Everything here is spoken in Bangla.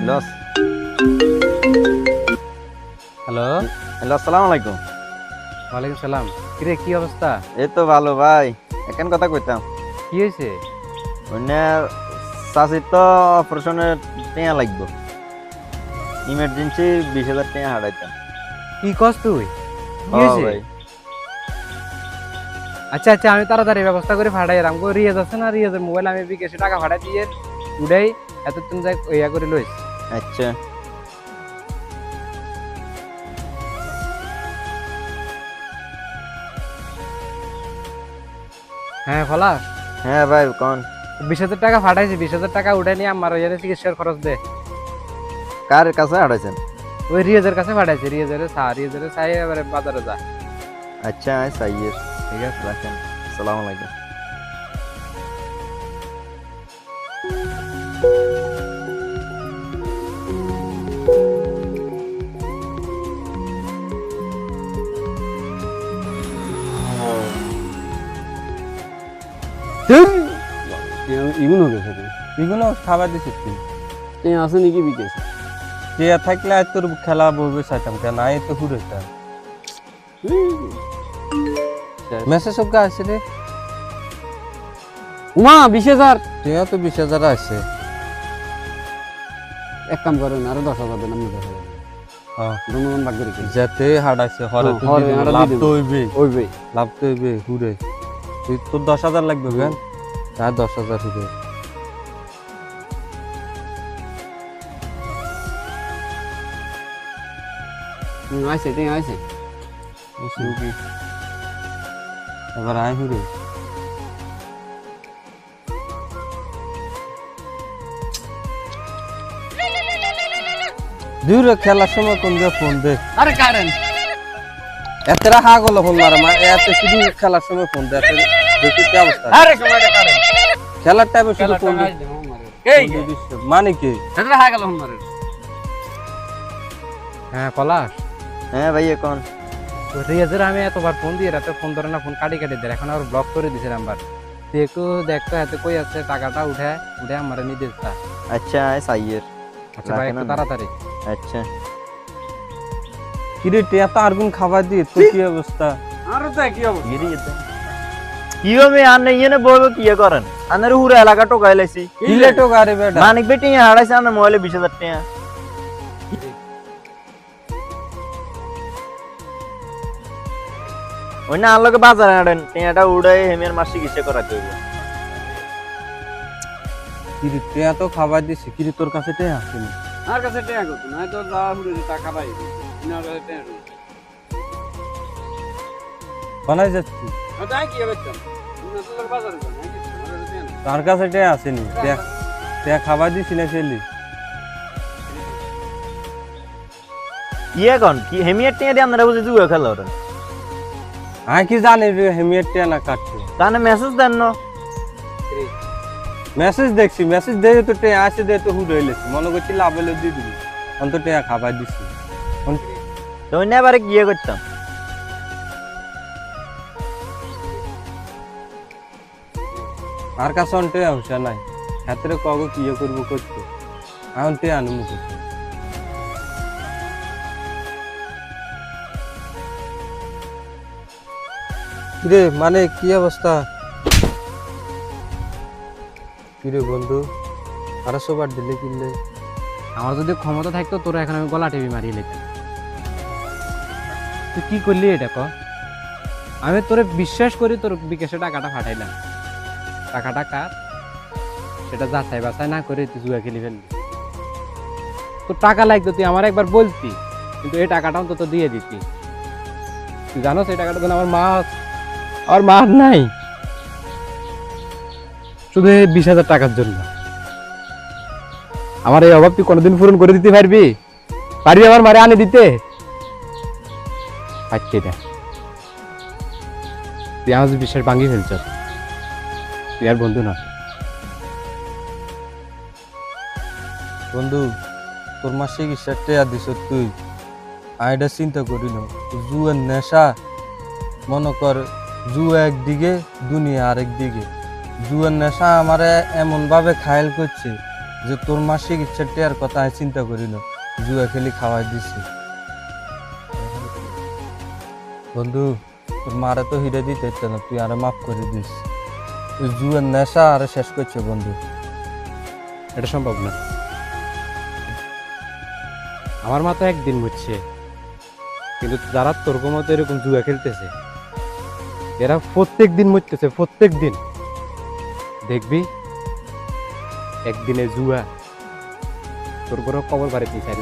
লস। হ্যালো। হ্যালো, আসসালামু আলাইকুম। ওয়ালাইকুম সালাম। কিরে কি অবস্থা? এই তো ভালো ভাই। এখন কথা কইতাম, কি হয়েছে? অন্য চাষির তো অপারেশনের টেয়া লাগবে, ইমার্জেন্সি 20,000 টাকা হারাইতাম। কি কস তুই? কি ও হয়েছে? ভাই, আচ্ছা আচ্ছা, আমি তাড়াতাড়ি ব্যবস্থা করে ফাটাই রাম। রিয়াজ আছে না, রিয়াজের মোবাইল আমি বিকেশে টাকা ফাটাই দিয়ে উড়াই এতক্ষণ যাই ইয়া করে লইস। আচ্ছা। হ্যাঁ ফলা, হ্যাঁ ভাই কোন? 20,000 টাকা ফাটাইছি, 20,000 টাকা উঠাই নিয়ে আমার ওই চিকিৎসার খরচ দে। কার কাছে হারাইছেন? ওই রিয়াজের কাছে ফাটাইছি, রিয়াজের চাই এবারে বাজারে যা। আচ্ছা সাইয়ের, ঠিক আছে। রাখেন। আসসালামু আলাইকুম। ইগুনো গেছে রে। এগুলো খাবার দিছিস তুই? তে আছে নাকি বিকেছে? কে থাকলে আজ তোর খেলা বলবে চাইতাম কেন আয় তো ঘুরেতাম। মেসেজ সব আছে রে। উমা 20,000। টিয়া তো 20,000 আছে। এক কাম করেন আরো 10,000 দেন, আমি 10,000 হ্যাঁ, দুজন ভাগ করে কিনে যেতে হাড়াইছে হরে তো হরে, দিবি, আরো লাভ দিয়ে তো দেবো। হইবে, ওই ভাই লাভ তো হইবে ঘুরে। তুই তোর 10,000 লাগবে কেন? আর 10,000 হইবে। আইছে তে আইছে। বুঝলি? এবার আয় ঘুরে। দূরে খেলার সময় কোন দিয়ে ফোন দে। আরে কারেন এতরা হা গেল ফোন মারা মা এত শুধু খেলার সময় ফোন দে। দেখি কি অবস্থা। আরে সময়টা কারেন খেলার টাইমে শুধু ফোন দে। এই কে মানে কি? সেটা হয়ে গেল মারে। হ্যাঁ পলাশ, হ্যাঁ ভাই কোন? রিয়াজের আমি এতবার ফোন দিয়ে রাতে ফোন ধরে না, ফোন কাটি দেয়, এখন আর ব্লক করে দিছে নাম্বার। তুই একটু দেখতো হাতে কই আছে, টাকাটা উঠে আমার নিয়ে দিস। আচ্ছা সাইয়ের, আচ্ছা ভাই, রাখেন একটু আমি। তাড়াতাড়ি। আচ্ছা। কিরে টিয়া তো আরগুন খাবার দিয়ে তোর কি অবস্থা? আরো তো কি হবে? কি হবে আনে ইয়ে বলবো কি করেন? আনের পুরো এলাকা টোকাই লাইছি। ইলে তো গারে বেটা। মানিক বেটি হারাইছে আনের মোবাইলে 20,000 টাকা। ওই না আলোকে বাজারে আনেন টিয়াটা উড়াই হেমিয়ার মাস চিকিৎসা করাতে হইব। কিরে টিয়া তো খাবার দিছি, কিরে তোর কাছে টিয়া আছে না? আর কাছে তে আগো না তো যা হুড়ে টাকা পাই না কাছে তে আগো বানাই যাচ্ছি। তাই কি হবে না তো বাজারে যান নাকি আমাদের তে তার কাছে টিয়া আসেনি। টিয়া টিয়া খাবার দিছি না ফেললি। কি এখন কি হেমিয়ার টিয়া দিয়ে আপনারা বুঝে জুয়া খেলা ওরেন? আয় কি জানি রে হেমিয়ার টিয়া না কাটছে। তাহলে মেসেজ দেন না। মেসেজ দেখছি, মেসেজ দিয়ে তো টিয়া আসে দিয়ে তো হুড়ে এলেছি। মনে করছি লাভ হলে দিয়ে দিবি। অন্ত টিয়া খাবার দিছি। তো অন্য এবারে গিয়ে করতাম। আর কাছে অন্টে হুঁশা নাই। হাতের কগ কি করবো করতে। এখন টিয়া আনমু করতে। কিরে মানে কি অবস্থা? কিরে বন্ধু, আরো সবার দিলে কিনলে? আমার যদি ক্ষমতা থাকতো তোরা এখন আমি গলা টিভি মারিয়ে নিতাম। তুই কি করলি এটা ক? আমি তোরে বিশ্বাস করি তোর বিকাশে টাকাটা পাঠাইলাম। টাকাটা কার সেটা যাচাই বাছাই না করে তুই জুয়া খেলি ফেললি। তোর টাকা লাগতো তুই আমার একবার বলতি, কিন্তু এই টাকাটা অন্তত দিয়ে দিতি। তুই জানো সেই টাকাটা তো আমার মা নাই, শুধু এই 20,000 টাকার জন্য। আমার এই অভাব তুই কোনোদিন পূরণ করে দিতে পারবি? আমার মারে আনে দিতে পারছি না। তুই আমার বিশ্বাস ভাঙি ফেলছ, তুই আর বন্ধু না। বন্ধু তোর মা চিকিৎসা টেয়া দিস তুই, আইডা চিন্তা করি না। জুয়ের নেশা, মনে কর জুয়া একদিকে দুনিয়া আরেক দিকে। জুয়ের নেশা আমারে এমন ভাবে খায়াল করছে যে তোর মার চিকিৎসার টেয়ার কথা আমি চিন্তা করি না, জুয়া খেলি খাওয়াই দিছি। বন্ধু তোর মারা তো হিরে দিতে হতো না, তুই আরো মাফ করে দিস। ওই জুয়ার নেশা আরো শেষ করছে বন্ধু। এটা সম্ভব না। আমার মা তো একদিন বুঝছে, কিন্তু যারা তোর মতো এরকম জুয়া খেলতেছে এরা প্রত্যেক দিন মরতেছে, প্রত্যেক দিন। দেখবি একদিনে জুয়া তোর বড় কবর বাড়িতে চাই